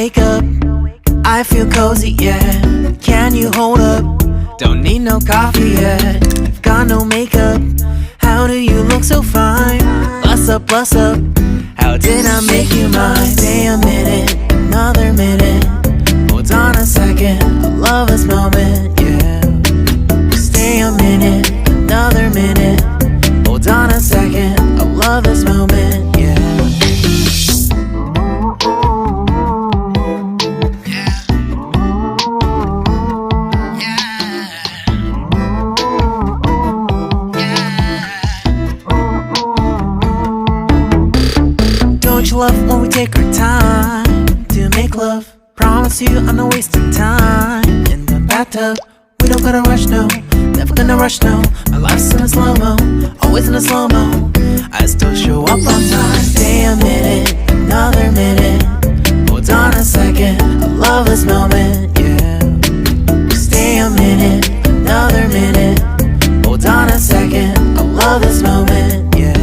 wake up, I feel cozy, yeah. Can you hold up? Don't need no coffee yet. You've got no makeup. How do you look so fine? Bust up, how did I make you mine? Stay a minute, another minute. Hold on a second, I love this moment, yeah. Stay a minute, another minute. Hold on a second, I love this moment, yeah. Don't you love when we take our time to make love? Promise you I'm not wasting time in the bathtub. We don't gotta rush, no, never gonna rush, no. My life's in a slow-mo, always in a slow-mo. I still show up on time. Stay a minute, another minute. Hold on a second, I love this moment, yeah. Stay a minute, another minute. Hold on a second, I love this moment, yeah.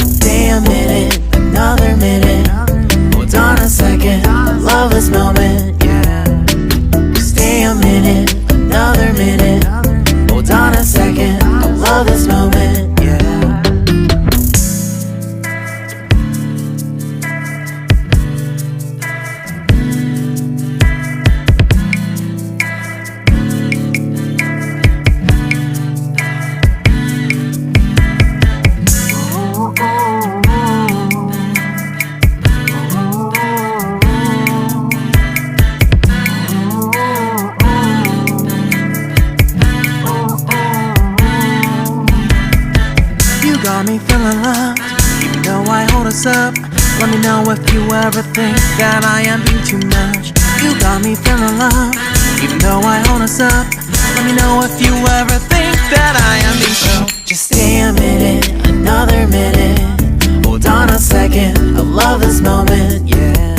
Stay a minute, another minute. Hold on a second, I love this moment, yeah. Stay a minute, another minute. Hold on a second, I love this moment, yeah. Got me feeling loved, even though I hold us up. Let me know if you ever think that I am being too much. You got me feeling loved, even though I hold us up. Let me know if you ever think that I am being so. Just stay a minute, another minute. Hold on a second, I love this moment, yeah.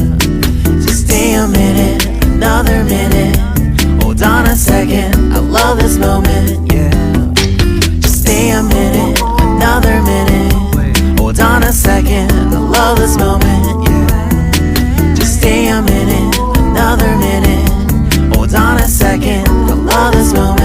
Just stay a minute, another minute. Hold on a second, I love this moment, yeah. Just stay a minute, another minute. Hold on a second, I love this moment, yeah. Just stay a minute, another minute. Hold on a second, I love this moment.